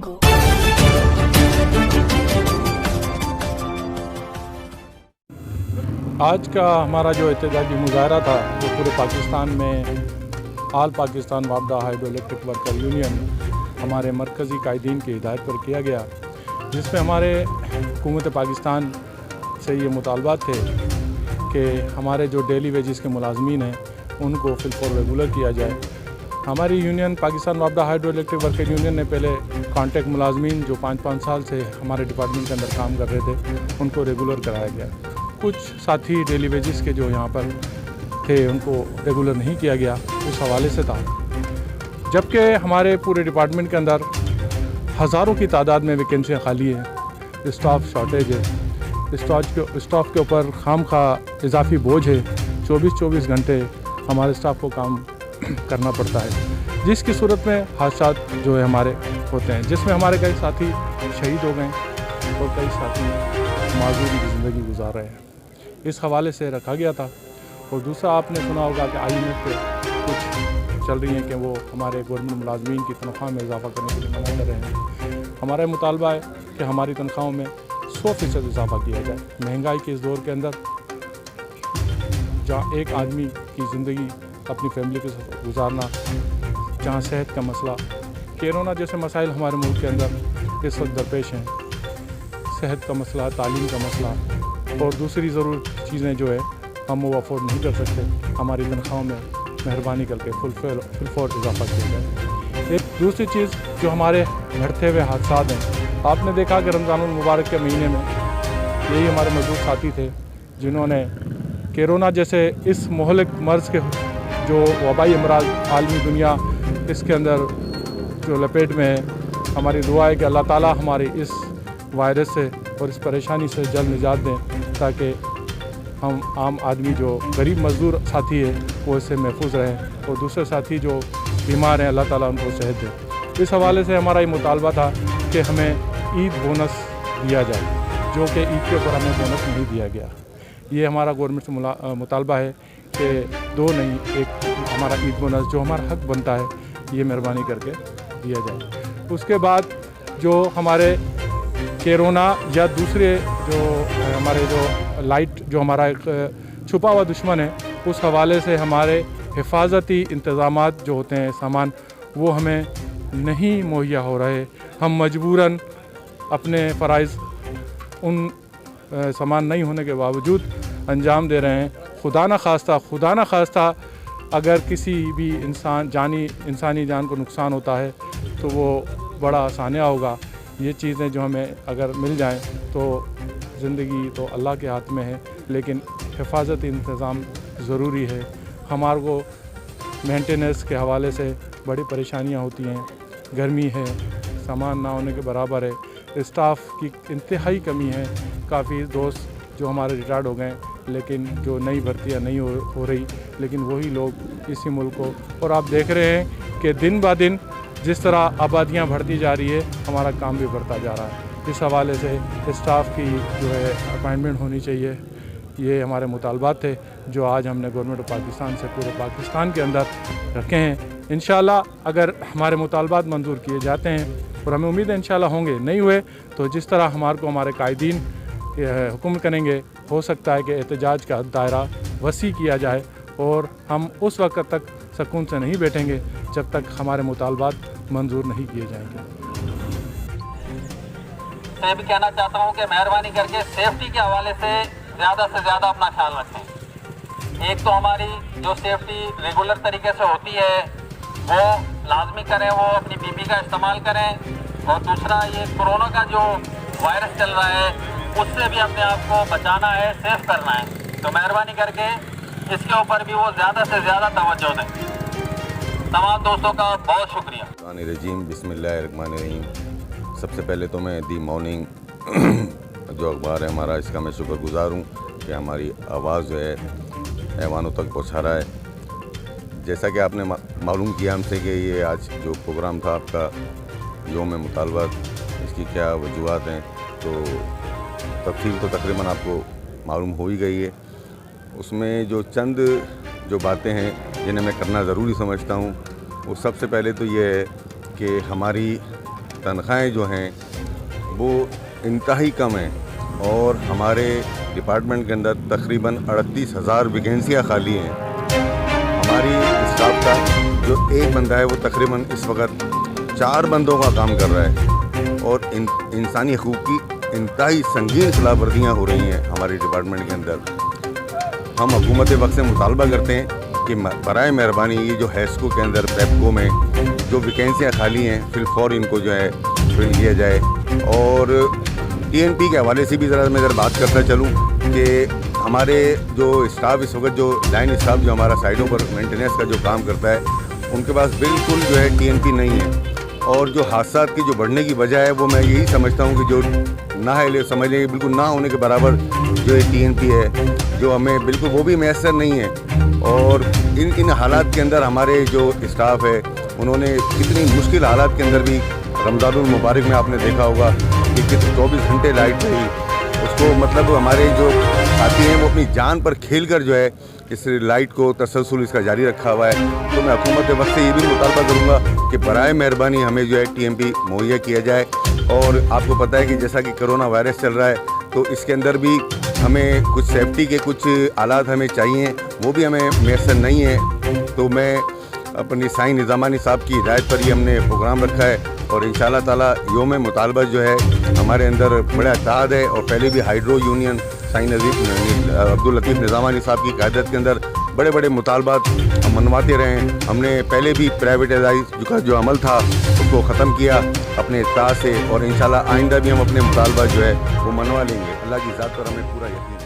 Jungle. آج کا ہمارا جو احتجاجی مظاہرہ تھا وہ پورے پاکستان میں آل پاکستان وابڈا ہائیڈرو الیکٹرک ورکر یونین ہمارے مرکزی قائدین کی ہدایت پر کیا گیا، جس میں ہمارے حکومت پاکستان سے یہ مطالبات تھے کہ ہمارے جو ڈیلی ویجز کے ملازمین ہیں ان کو فی الفور ریگولر کیا جائے۔ ہماری یونین پاکستان وابڈا ہائیڈرو الیکٹرک ورکر یونین نے پہلے کانٹریکٹ ملازمین جو 5 سال سے ہمارے ڈپارٹمنٹ کے اندر کام کر رہے تھے ان کو ریگولر کرایا گیا۔ کچھ ساتھی ڈیلی ویجز کے جو یہاں پر تھے ان کو ریگولر نہیں کیا گیا، اس حوالے سے تھا۔ جبکہ ہمارے پورے ڈپارٹمنٹ کے اندر ہزاروں کی تعداد میں ویکینسیاں خالی ہیں، اسٹاف شارٹیج ہے، اسٹاف کے اوپر خام خواہ اضافی بوجھ ہے، 24 گھنٹے ہمارے اسٹاف کو کام کرنا پڑتا ہے، جس کی صورت میں حادثات جو ہے ہمارے ہوتے ہیں، جس میں ہمارے کئی ساتھی شہید ہو گئے اور کئی ساتھی معذوری کی زندگی گزار رہے ہیں۔ اس حوالے سے رکھا گیا تھا۔ اور دوسرا آپ نے سنا ہوگا کہ IMF پہ کچھ چل رہی ہیں کہ وہ ہمارے گورنمنٹ ملازمین کی تنخواہ میں اضافہ کرنے کے لیے منع کر رہے ہیں۔ ہمارا مطالبہ ہے کہ ہماری تنخواہوں میں 100% اضافہ کیا جائے۔ مہنگائی کے اس دور کے اندر جہاں ایک آدمی کی زندگی اپنی فیملی کے ساتھ گزارنا، جہاں صحت کا مسئلہ، کورونا جیسے مسائل ہمارے ملک کے اندر اس وقت درپیش ہیں، صحت کا مسئلہ، تعلیم کا مسئلہ اور دوسری ضرور چیزیں جو ہے ہم وہ افورڈ نہیں کر سکتے، ہماری تنخواہوں میں مہربانی کر کے فل فور اضافہ کیا جائے۔ ایک دوسری چیز جو ہمارے بڑھتے ہوئے حادثات ہیں، آپ نے دیکھا کہ رمضان المبارک کے مہینے میں یہی ہمارے مزدور ساتھی تھے جنہوں نے کورونا جیسے اس مہلک مرض کے جو وبائی امراض عالمی دنیا اس کے اندر جو لپیٹ میں ہے، ہماری دعا ہے کہ اللہ تعالیٰ ہماری اس وائرس سے اور اس پریشانی سے جلد نجات دیں تاکہ ہم عام آدمی جو غریب مزدور ساتھی ہے وہ اس سے محفوظ رہیں اور دوسرے ساتھی جو بیمار ہیں اللہ تعالیٰ ان کو صحت دے۔ اس حوالے سے ہمارا یہ مطالبہ تھا کہ ہمیں عید بونس دیا جائے، جو کہ عید کے اوپر ہمیں بونس نہیں دیا گیا۔ یہ ہمارا گورنمنٹ سے مطالبہ ہے کہ 2 نہیں 1 ہمارا عید بونس جو ہمارا حق بنتا ہے یہ مہربانی کر کے دیا جائے۔ اس کے بعد جو ہمارے کورونا یا دوسرے جو ہمارے جو لائٹ جو ہمارا ایک چھپا ہوا دشمن ہے، اس حوالے سے ہمارے حفاظتی انتظامات جو ہوتے ہیں سامان وہ ہمیں نہیں مہیا ہو رہے، ہم مجبوراً اپنے فرائض ان سامان نہیں ہونے کے باوجود انجام دے رہے ہیں۔ خدا نہ خواستہ اگر کسی بھی انسانی جان کو نقصان ہوتا ہے تو وہ بڑا آسانیہ ہوگا۔ یہ چیزیں جو ہمیں اگر مل جائیں تو زندگی تو اللہ کے ہاتھ میں ہے، لیکن حفاظتی انتظام ضروری ہے۔ ہمارے کو مینٹیننس کے حوالے سے بڑی پریشانیاں ہوتی ہیں، گرمی ہے، سامان نہ ہونے کے برابر ہے، اسٹاف کی انتہائی کمی ہے۔ کافی دوست جو ہمارے ریٹائرڈ ہو گئے لیکن جو نئی بھرتیاں نہیں ہو رہی، لیکن وہی لوگ اسی ملک کو، اور آپ دیکھ رہے ہیں کہ دن بہ دن جس طرح آبادیاں بڑھتی جا رہی ہے ہمارا کام بھی بڑھتا جا رہا ہے۔ اس حوالے سے اسٹاف کی جو ہے اپائنٹمنٹ ہونی چاہیے۔ یہ ہمارے مطالبات تھے جو آج ہم نے گورنمنٹ پاکستان سے پورے پاکستان کے اندر رکھے ہیں۔ انشاءاللہ اگر ہمارے مطالبات منظور کیے جاتے ہیں اور ہمیں امید ہے انشاءاللہ ہوں گے، نہیں ہوئے تو جس طرح ہمارے قائدین حکم کریں گے، ہو سکتا ہے کہ احتجاج کا دائرہ وسیع کیا جائے اور ہم اس وقت تک سکون سے نہیں بیٹھیں گے جب تک ہمارے مطالبات منظور نہیں کیے جائیں گے۔ میں بھی کہنا چاہتا ہوں کہ مہربانی کر کے سیفٹی کے حوالے سے زیادہ اپنا خیال رکھیں۔ ایک تو ہماری جو سیفٹی ریگولر طریقے سے ہوتی ہے وہ لازمی کریں، وہ اپنی PPE کا استعمال کریں، اور دوسرا یہ کورونا کا جو وائرس چل رہا ہے اس سے بھی اپنے آپ کو بچانا ہے، سیف کرنا ہے، تو مہربانی کر کے اس کے اوپر بھی وہ زیادہ سے زیادہ توجہ دیں۔ تمام دوستوں کا بہت شکریہ۔ بسم اللہ الرحمن الرحیم۔ سب سے پہلے تو میں دی مارننگ جو اخبار ہے ہمارا، اس کا میں شکر گزار ہوں کہ ہماری آواز جو ہے ایوانوں تک پہنچا رہا ہے۔ جیسا کہ آپ نے معلوم کیا ہم سے کہ یہ آج جو پروگرام تھا آپ کا یوم مطالبات، اس کی کیا وجوہات ہیں، تو تفصیل تو تقریباً آپ کو معلوم ہو ہی گئی ہے۔ اس میں جو چند جو باتیں ہیں جنہیں میں کرنا ضروری سمجھتا ہوں، وہ سب سے پہلے تو یہ ہے کہ ہماری تنخواہیں جو ہیں وہ انتہائی کم ہیں، اور ہمارے ڈپارٹمنٹ کے اندر تقریباً 38,000 ویکینسیاں خالی ہیں۔ ہماری اسٹاف کا جو ایک بندہ ہے وہ تقریباً اس وقت 4 بندوں کا کام کر رہا ہے، اور انسانی حقوق کی انتہائی سنگین خلاف ورزیاں ہو رہی ہیں ہمارے ڈپارٹمنٹ کے اندر۔ ہم حکومت وقت سے مطالبہ کرتے ہیں کہ برائے مہربانی یہ جو ہیسکو کے اندر پیپکو میں جو ویکینسیاں خالی ہیں فی الفور ان کو جو ہے فل کیا جائے، اور ٹی این پی کے حوالے سے بھی ذرا میں اگر بات کرتا چلوں کہ ہمارے جو اسٹاف اس وقت جو لائن اسٹاف جو ہمارا سائڈوں پر مینٹیننس کا جو کام کرتا ہے ان کے پاس بالکل جو ہے ٹی این پی نہیں ہے، اور جو حادثات کی جو بڑھنے کی وجہ ہے وہ میں یہی سمجھتا ہوں کہ جو نہ ہے سمجھ لیں بالکل نہ ہونے کے برابر جو ٹی این پی ہے جو ہمیں بالکل وہ بھی میسر نہیں ہے، اور ان حالات کے اندر ہمارے جو اسٹاف ہے انہوں نے کتنی مشکل حالات کے اندر بھی رمضان المبارک میں آپ نے دیکھا ہوگا کہ 24 گھنٹے لائٹ رہی، اس کو مطلب ہمارے جو ساتھی ہیں وہ اپنی جان پر کھیل کر جو ہے اس لائٹ کو تسلسل اس کا جاری رکھا ہوا ہے۔ تو میں حکومت وقت سے یہ بھی مطالبہ کروں گا کہ برائے مہربانی ہمیں جو ہے ٹی ایم پی مہیا کیا جائے، اور آپ کو پتہ ہے کہ جیسا کہ کرونا وائرس چل رہا ہے تو اس کے اندر بھی ہمیں کچھ سیفٹی کے کچھ آلات ہمیں چاہیے، وہ بھی ہمیں میسر نہیں ہے۔ تو میں اپنی سائیں نظامانی صاحب کی ہدایت پر ہی ہم نے پروگرام رکھا ہے، اور انشاءاللہ تعالیٰ یوم مطالبہ جو ہے ہمارے اندر بڑا اتحاد ہے، اور پہلے بھی ہائیڈرو یونین سائیں عبداللطیف نظامانی صاحب کی قیادت کے اندر بڑے بڑے مطالبات ہم منواتے رہے ہیں۔ ہم نے پہلے بھی پرائیویٹائز کا جو عمل تھا اس کو ختم کیا اپنے اتحاد سے، اور انشاءاللہ آئندہ بھی ہم اپنے مطالبہ جو ہے وہ منوا لیں گے۔ اللہ کی ذات پر ہمیں پورا یقین ہے۔